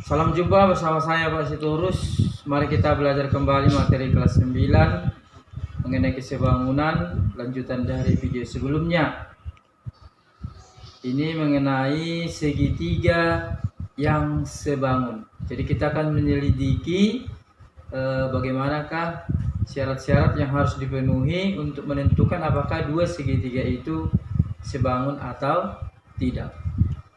Salam jumpa bersama saya Pak Sitorus. Mari kita belajar kembali materi kelas 9 mengenai kesebangunan, lanjutan dari video sebelumnya. Ini mengenai segitiga yang sebangun. Jadi kita akan menyelidiki bagaimanakah syarat-syarat yang harus dipenuhi untuk menentukan apakah dua segitiga itu sebangun atau tidak.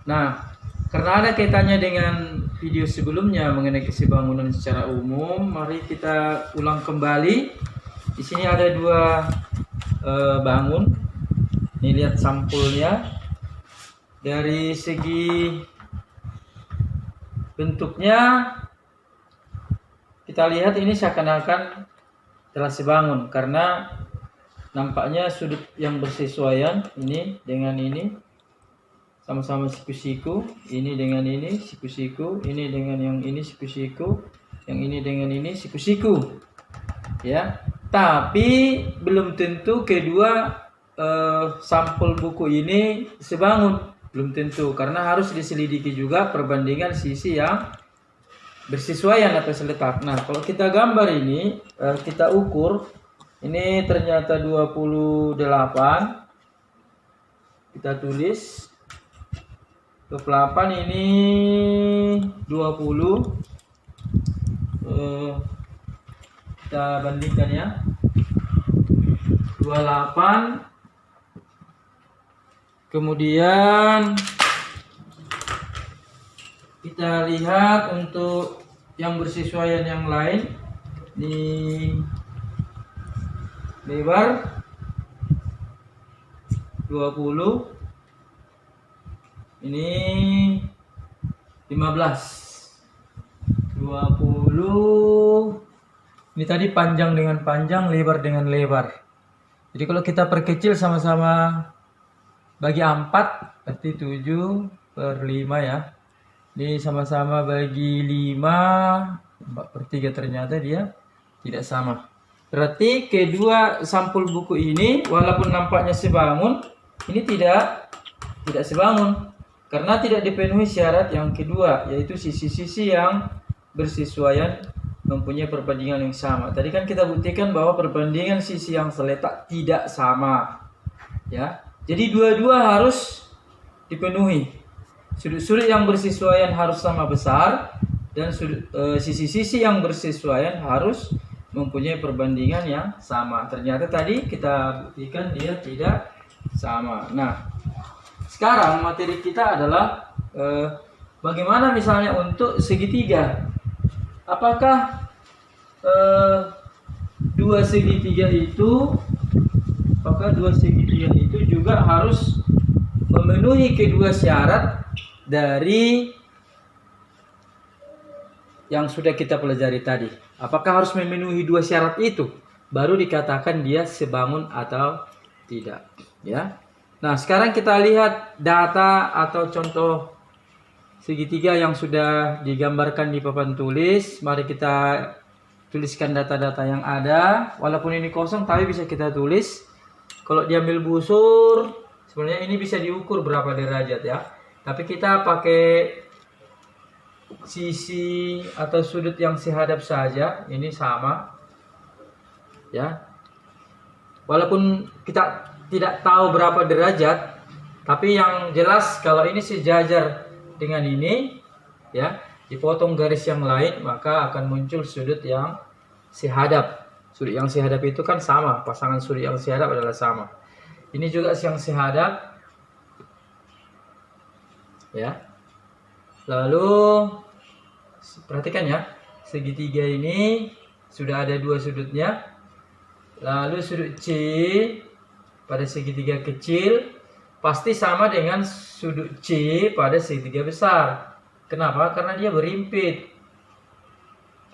Nah, karena ada kaitannya dengan video sebelumnya mengenai kesebangunan secara umum, mari kita ulang kembali. Di sini ada dua bangun. Ini lihat sampulnya. Dari segi bentuknya kita lihat ini seakan-akan telah sebangun karena nampaknya sudut yang bersesuaian ini dengan ini sama-sama siku-siku, ini dengan ini siku-siku, ini dengan yang ini siku-siku, yang ini dengan ini siku-siku, ya. Tapi belum tentu kedua sampul buku ini sebangun, belum tentu, karena harus diselidiki juga perbandingan sisi yang bersesuaian atau seletak. Nah, kalau kita gambar ini, kita ukur, ini ternyata 28, kita tulis 28, ini 20, kita bandingkan ya, 28, kemudian kita lihat untuk yang bersesuaian yang lain, ini lebar 20, ini 15, 20, ini tadi panjang dengan panjang, lebar dengan lebar. Jadi kalau kita perkecil sama-sama bagi 4, berarti 7/5 ya. Ini sama-sama bagi 5, 4/3, ternyata dia tidak sama. Berarti kedua sampul buku ini walaupun nampaknya sebangun, ini tidak sebangun. Karena tidak dipenuhi syarat yang kedua, yaitu sisi-sisi yang bersesuaian mempunyai perbandingan yang sama. Tadi kan kita buktikan bahwa perbandingan sisi yang seletak tidak sama, ya. Jadi dua-dua harus dipenuhi. Sudut-sudut yang bersesuaian harus sama besar, dan sisi-sisi yang bersesuaian harus mempunyai perbandingan yang sama. Ternyata tadi kita buktikan dia tidak sama. Nah, sekarang materi kita adalah bagaimana misalnya untuk segitiga. Apakah dua segitiga itu juga harus memenuhi kedua syarat dari yang sudah kita pelajari tadi? Apakah harus memenuhi dua syarat itu baru dikatakan dia sebangun atau tidak, ya? Nah, sekarang kita lihat data atau contoh segitiga yang sudah digambarkan di papan tulis. Mari kita tuliskan data-data yang ada. Walaupun ini kosong, tapi bisa kita tulis. Kalau diambil busur, sebenarnya ini bisa diukur berapa derajat ya. Tapi kita pakai sisi atau sudut yang sehadap saja. Ini sama, ya. Walaupun kita tidak tahu berapa derajat, tapi yang jelas kalau ini sejajar dengan ini, ya, dipotong garis yang lain, maka akan muncul sudut yang sehadap. Sudut yang sehadap itu kan sama, pasangan sudut yang sehadap adalah sama. Ini juga yang sehadap, ya. Lalu perhatikan ya, segitiga ini sudah ada dua sudutnya. Lalu sudut C pada segitiga kecil pasti sama dengan sudut C pada segitiga besar. Kenapa? Karena dia berimpit.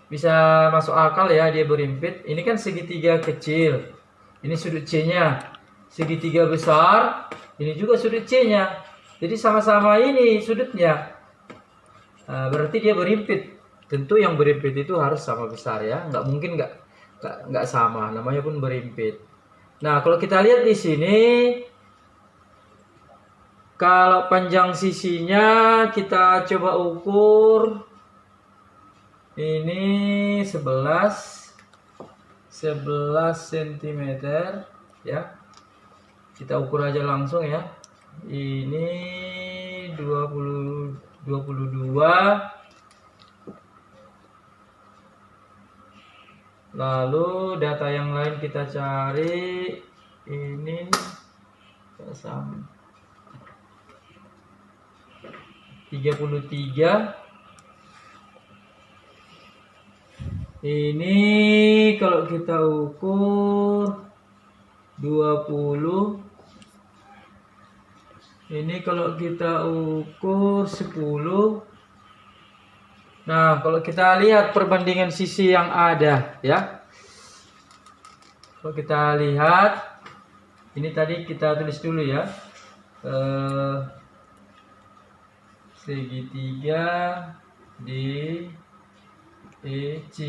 Bisa masuk akal ya, dia berimpit. Ini kan segitiga kecil, ini sudut C-nya. Segitiga besar, ini juga sudut C-nya. Jadi sama-sama ini sudutnya. Nah, berarti dia berimpit. Tentu yang berimpit itu harus sama besar ya. Nggak mungkin nggak sama. Namanya pun berimpit. Nah, kalau kita lihat di sini, kalau panjang sisinya kita coba ukur Ini 11 cm ya. Kita ukur aja langsung ya. Ini 22. Lalu data yang lain kita cari. Ini sama 33. Ini kalau kita ukur 20. Ini kalau kita ukur 10. Nah, kalau kita lihat perbandingan sisi yang ada ya. Kalau kita lihat, ini tadi kita tulis dulu ya. Segitiga DEC.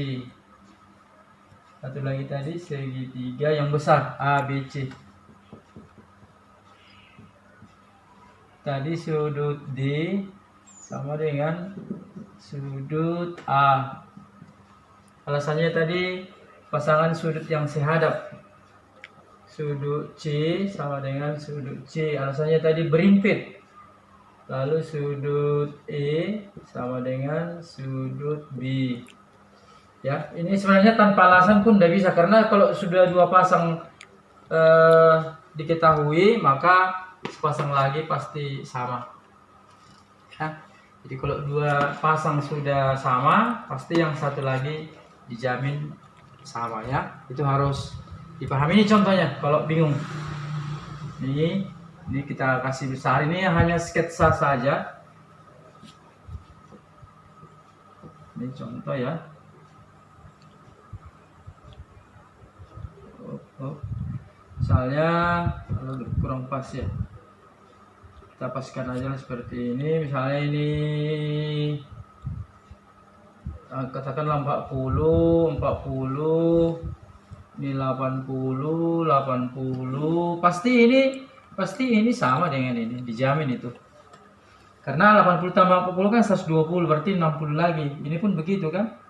Satu lagi tadi segitiga yang besar ABC. Tadi sudut D sama dengan sudut A. Alasannya tadi pasangan sudut yang sehadap. Sudut C sama dengan sudut C. Alasannya tadi berimpit. Lalu sudut E sama dengan sudut B. Ya, ini sebenarnya tanpa alasan pun tidak bisa, karena kalau sudah dua pasang diketahui, maka sepasang lagi pasti sama. Ya, jadi kalau dua pasang sudah sama, pasti yang satu lagi dijamin sama ya. Itu harus dipahami. Ini contohnya kalau bingung. Ini kita kasih besar, ini hanya sketsa saja. Ini contoh ya. Misalnya kurang pas ya. Kita paskan aja seperti ini. Misalnya ini katakanlah 40, ini 80, pasti ini sama dengan ini, dijamin itu. Karena 80 tambah 40 kan 120, berarti 60 lagi. Ini pun begitu kan.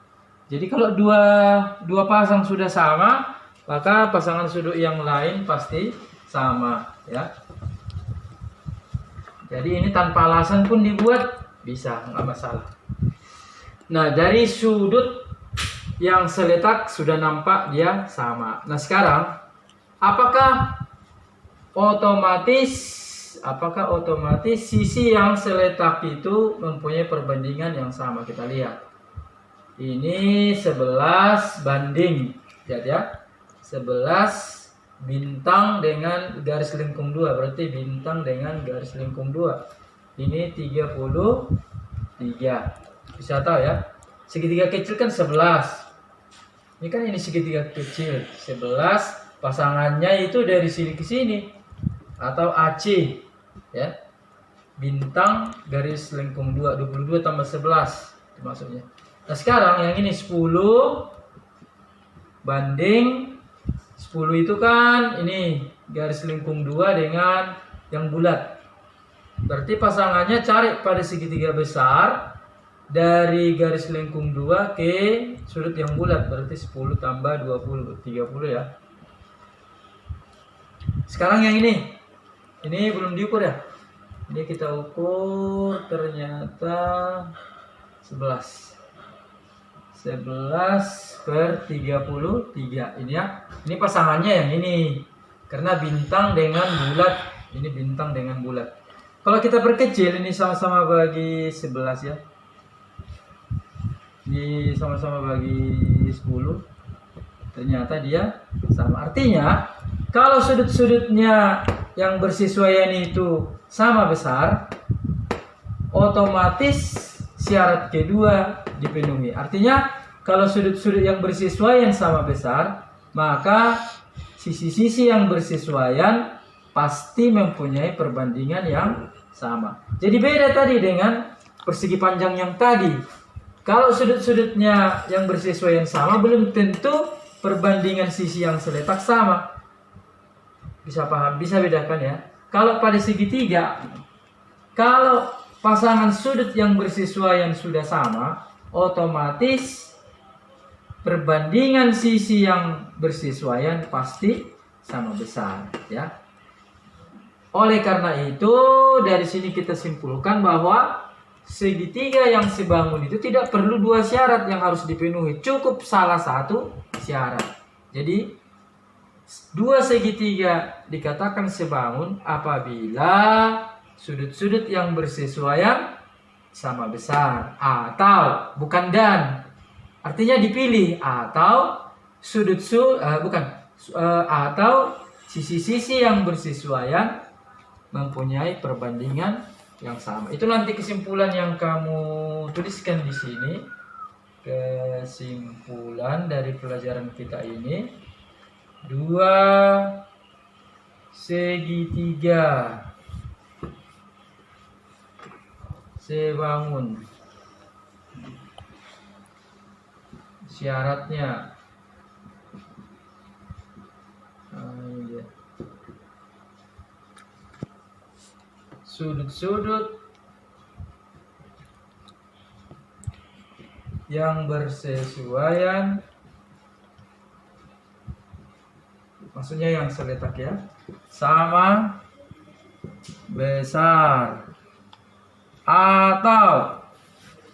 Jadi kalau dua pasang sudah sama, maka pasangan sudut yang lain pasti sama ya. Jadi ini tanpa alasan pun dibuat bisa, nggak masalah. Nah, dari sudut yang seletak sudah nampak dia sama. Nah, sekarang apakah otomatis sisi yang seletak itu mempunyai perbandingan yang sama? Kita lihat. Ini 11 banding. Lihat ya. 11 bintang dengan garis lengkung 2, berarti bintang dengan garis lengkung 2. Ini 33. Bisa tahu ya. Segitiga kecil kan 11. Ini kan ini segitiga kecil 11, pasangannya itu dari sini ke sini atau AC ya. Bintang garis lengkung 2, 22 tambah 11 itu maksudnya. Nah, sekarang yang ini 10 banding 10 itu kan ini garis lengkung 2 dengan yang bulat. Berarti pasangannya cari pada segitiga besar dari garis lengkung 2 ke sudut yang bulat. Berarti 10 tambah 20, 30 ya. Sekarang yang ini belum diukur ya. Ini kita ukur, ternyata 11 per 33 ini ya. Ini pasangannya yang ini. Karena bintang dengan bulat. Ini bintang dengan bulat. Kalau kita perkecil, ini sama-sama bagi 11 ya. Ini sama-sama bagi 10. Ternyata dia sama. Artinya, kalau sudut-sudutnya yang bersesuaian itu sama besar, otomatis syarat kedua dipenuhi. Artinya kalau sudut-sudut yang bersesuaian sama besar, maka sisi-sisi yang bersesuaian pasti mempunyai perbandingan yang sama. Jadi beda tadi dengan persegi panjang yang tadi. Kalau sudut-sudutnya yang bersesuaian sama, belum tentu perbandingan sisi yang seletak sama. Bisa paham, bisa bedakan ya. Kalau pada segitiga, kalau pasangan sudut yang bersesuaian sudah sama, otomatis perbandingan sisi yang bersesuaian pasti sama besar, ya. Oleh karena itu, dari sini kita simpulkan bahwa segitiga yang sebangun itu tidak perlu dua syarat yang harus dipenuhi, cukup salah satu syarat. Jadi dua segitiga dikatakan sebangun apabila sudut-sudut yang bersesuaian sama besar, atau bukan dan, artinya dipilih, atau atau sisi-sisi yang bersesuaian mempunyai perbandingan yang sama. Itu nanti kesimpulan yang kamu tuliskan di sini. Kesimpulan dari pelajaran kita ini, dua segitiga sebangun, syaratnya sudut-sudut yang bersesuaian, maksudnya yang seletak ya, sama besar, atau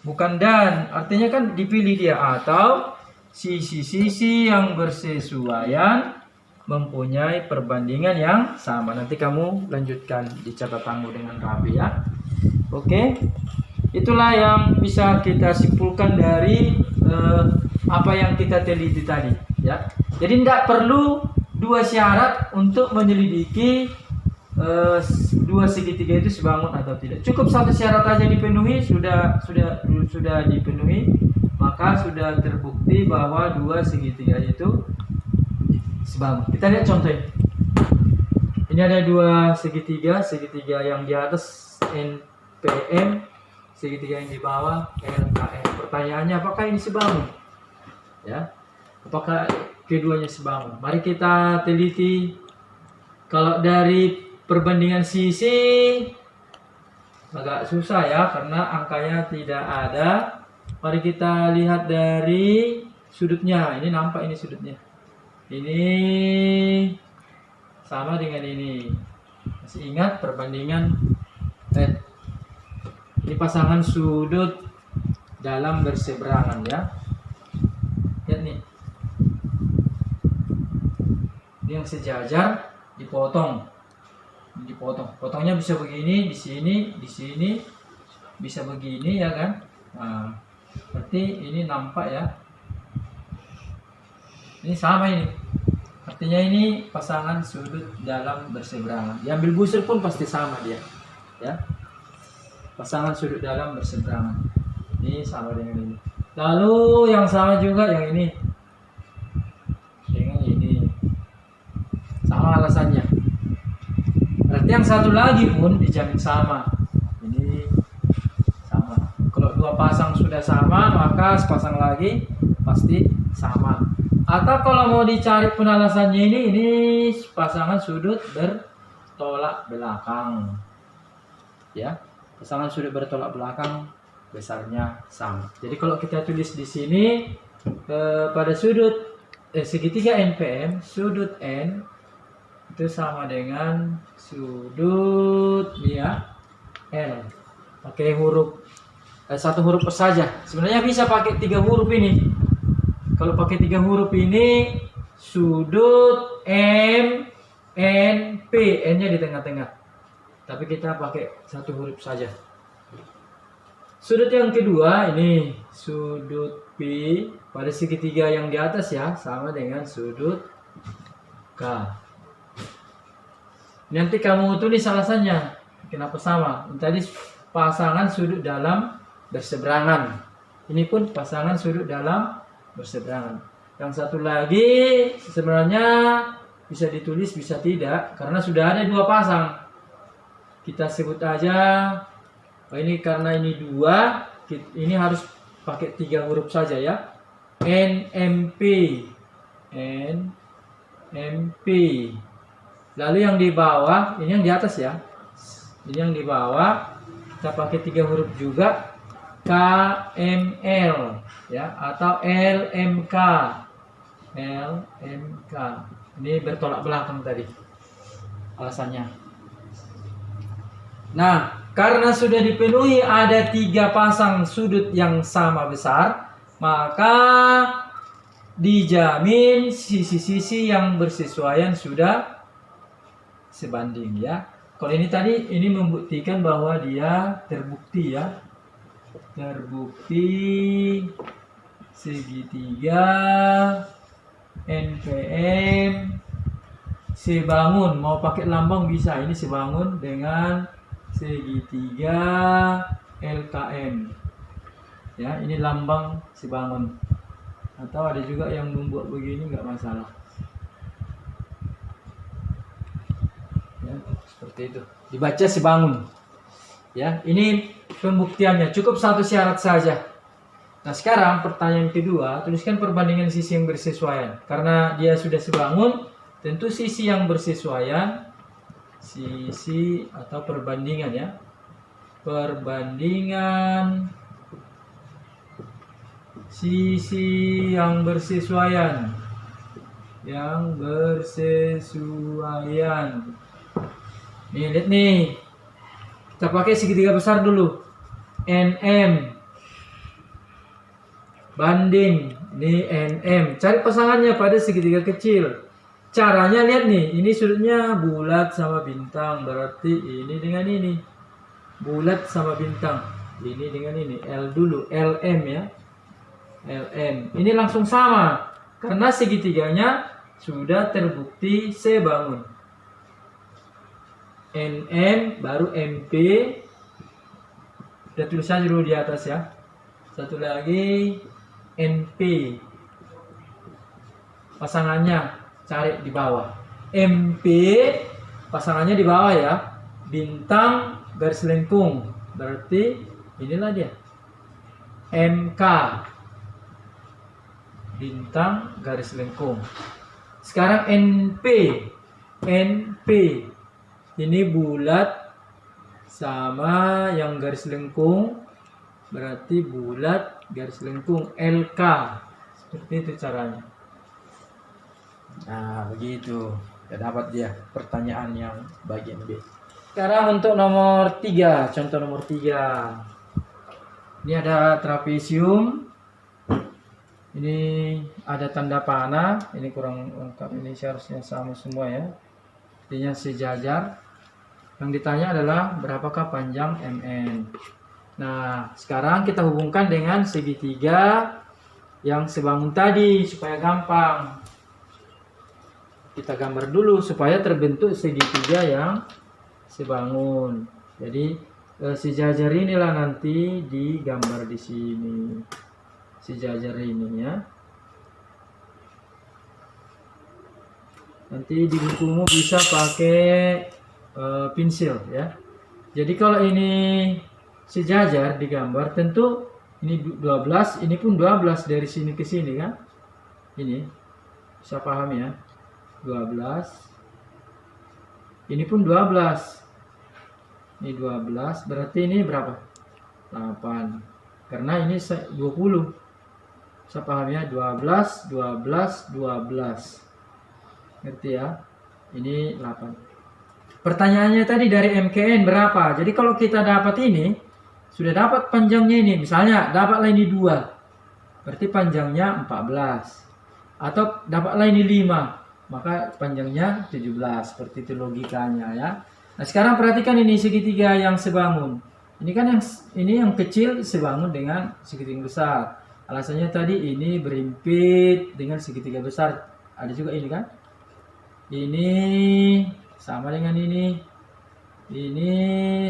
bukan dan, artinya kan dipilih dia, atau sisi-sisi yang bersesuaian mempunyai perbandingan yang sama. Nanti kamu lanjutkan di catatanmu dengan rapi ya. Oke, itulah yang bisa kita simpulkan dari apa yang kita teliti tadi ya. Jadi tidak perlu dua syarat untuk menyelidiki dua segitiga itu sebangun atau tidak. Cukup satu syarat aja dipenuhi, sudah dipenuhi, maka sudah terbukti bahwa dua segitiga itu sebangun. Kita lihat contoh. Ini ada dua segitiga yang di atas NPM, segitiga yang di bawah LKM. Pertanyaannya, apakah ini sebangun? Ya, apakah keduanya sebangun? Mari kita teliti. Kalau dari perbandingan sisi agak susah ya, karena angkanya tidak ada. Mari kita lihat dari sudutnya. Ini nampak ini sudutnya. Ini sama dengan ini. Masih ingat perbandingan ini pasangan sudut dalam berseberangan ya. Lihat nih. Ini yang sejajar dipotong. Potongnya bisa begini, di sini bisa begini ya kan. Nah, berarti ini nampak ya. Ini sama ini. Artinya ini pasangan sudut dalam berseberangan. Diambil busur pun pasti sama dia. Ya. Pasangan sudut dalam berseberangan. Ini sama dengan ini. Lalu yang sama juga yang ini. Dengan ini. Sama alasannya. Berarti yang satu lagi pun dijamin sama. Ini sama. Kalau dua pasang sudah sama, maka sepasang lagi pasti sama. Atau kalau mau dicari pun alasannya ini pasangan sudut bertolak belakang. Ya, pasangan sudut bertolak belakang besarnya sama. Jadi kalau kita tulis di sini pada sudut segitiga NPM, sudut N itu sama dengan sudut ya L. Pakai huruf satu huruf saja. Sebenarnya bisa pakai 3 huruf ini. Kalau pakai 3 huruf ini sudut M, N, P, N-nya di tengah-tengah. Tapi kita pakai 1 huruf saja. Sudut yang kedua ini sudut P pada segitiga yang di atas ya, sama dengan sudut K. Nanti kamu tulis alasannya. Kenapa sama? Ini tadi pasangan sudut dalam berseberangan. Ini pun pasangan sudut dalam berseberangan. Yang satu lagi sebenarnya bisa ditulis bisa tidak, karena sudah ada 2 pasang. Kita sebut aja ini karena ini 2, ini harus pakai 3 huruf saja ya. NMP. NMP. Lalu yang di bawah, ini yang di atas ya. Ini yang di bawah kita pakai 3 huruf juga. KML ya, atau LMK. LMK. Ini bertolak belakang tadi alasannya. Nah, karena sudah dipenuhi ada 3 pasang sudut yang sama besar, maka dijamin sisi-sisi yang bersesuaian sudah sebanding ya. Kalau ini tadi, ini membuktikan bahwa dia terbukti ya. Terbukti segitiga NPM sebangun. Mau pakai lambang bisa. Ini sebangun dengan segitiga LKM. Ya, ini lambang sebangun. Atau ada juga yang membuat begini, nggak masalah. Ya, seperti itu. Dibaca sebangun. Ya, ini pembuktiannya. Cukup 1 syarat saja. Nah, sekarang pertanyaan kedua, tuliskan perbandingan sisi yang bersesuaian. Karena dia sudah sebangun, tentu sisi yang bersesuaian, sisi atau perbandingan ya. Perbandingan sisi yang bersesuaian. Yang bersesuaian. Nih, lihat nih. Kita pakai segitiga besar dulu. NM banding ini NM. Cari pasangannya pada segitiga kecil. Caranya lihat nih, ini sudutnya bulat sama bintang, berarti ini dengan ini. Bulat sama bintang. Ini dengan ini. L dulu, LM ya. LM. Ini langsung sama karena segitiganya sudah terbukti sebangun. NM baru MP. Kita tulis saja dulu di atas ya. Satu lagi NP. Pasangannya cari di bawah. MP pasangannya di bawah ya. Bintang garis lengkung. Berarti inilah dia. MK. Bintang garis lengkung. Sekarang NP. NP. Ini bulat sama yang garis lengkung, berarti bulat garis lengkung LK. Seperti itu caranya. Nah, begitu. Ya, dapat dia pertanyaan yang bagian B. Sekarang untuk nomor 3, contoh nomor 3. Ini ada trapesium. Ini ada tanda panah, ini kurang lengkap, ini seharusnya sama semua ya. Artinya sejajar. Yang ditanya adalah berapakah panjang MN. Nah, sekarang kita hubungkan dengan segitiga yang sebangun tadi supaya gampang. Kita gambar dulu supaya terbentuk segitiga yang sebangun. Jadi sejajar inilah nanti digambar di sini. Sejajar ini ya. Nanti di bukumu bisa pakai pensil ya. Jadi kalau ini sejajar digambar, tentu ini 12, ini pun 12 dari sini ke sini kan. Ini bisa paham ya. 12. Ini pun 12. Ini 12, berarti ini berapa? 8. Karena ini 20. Bisa paham ya, 12, 12, 12. Ngerti ya? Ini 8. Pertanyaannya tadi dari MKN berapa? Jadi kalau kita dapat ini, sudah dapat panjangnya ini. Misalnya dapatlah ini 2. Berarti panjangnya 14. Atau dapatlah ini 5. Maka panjangnya 17. Seperti itu logikanya ya. Nah, sekarang perhatikan ini segitiga yang sebangun. Ini kan yang kecil sebangun dengan segitiga besar. Alasannya tadi ini berhimpit dengan segitiga besar. Ada juga ini kan? Ini sama dengan ini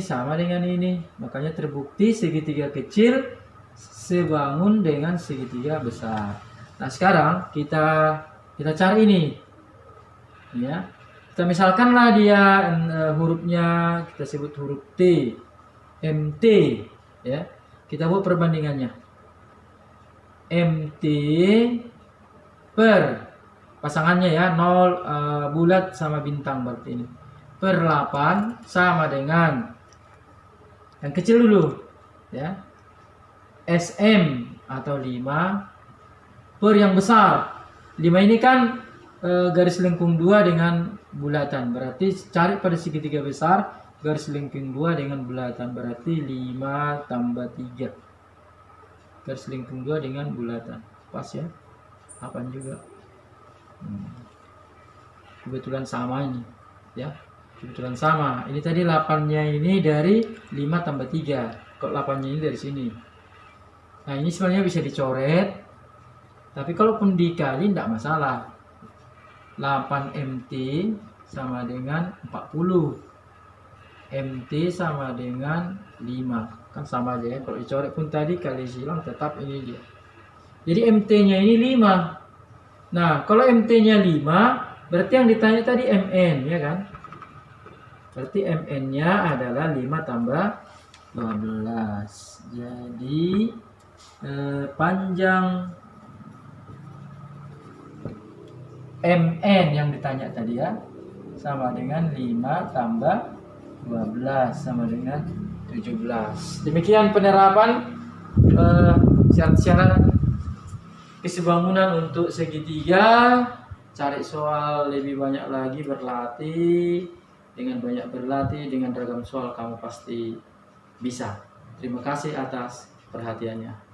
sama dengan ini, makanya terbukti segitiga kecil sebangun dengan segitiga besar. Nah, sekarang kita cari ini ya. Kita misalkanlah dia hurufnya kita sebut huruf T, MT ya. Kita buat perbandingannya. MT per pasangannya ya, 0 bulat sama bintang, berarti ini per 8 sama dengan yang kecil dulu ya. SM atau 5 per yang besar. 5 ini kan garis lengkung 2 dengan bulatan. Berarti cari pada segitiga besar garis lengkung 2 dengan bulatan. Berarti 5 tambah 3. Garis lengkung 2 dengan bulatan. Pas ya? 8 juga. Kebetulan sama ini. Ya. Kebetulan sama. Ini tadi 8-nya ini dari 5 tambah 3. Kok 8-nya ini dari sini. Nah, ini sebenarnya bisa dicoret. Tapi kalaupun dikali tidak masalah. 8 MT sama dengan 40. MT sama dengan 5. Kan sama aja ya. Kalau dicoret pun tadi kali silang tetap ini dia. Jadi MT-nya ini 5. Nah, kalau MT-nya 5, berarti yang ditanya tadi MN, ya kan? Berarti MN-nya adalah 5 tambah 12. Jadi panjang MN yang ditanya tadi ya sama dengan 5 tambah 12 sama dengan 17. Demikian penerapan syarat-syarat kesebangunan untuk segitiga. Cari soal lebih banyak lagi, berlatih. Dengan banyak berlatih, dengan ragam soal kamu pasti bisa. Terima kasih atas perhatiannya.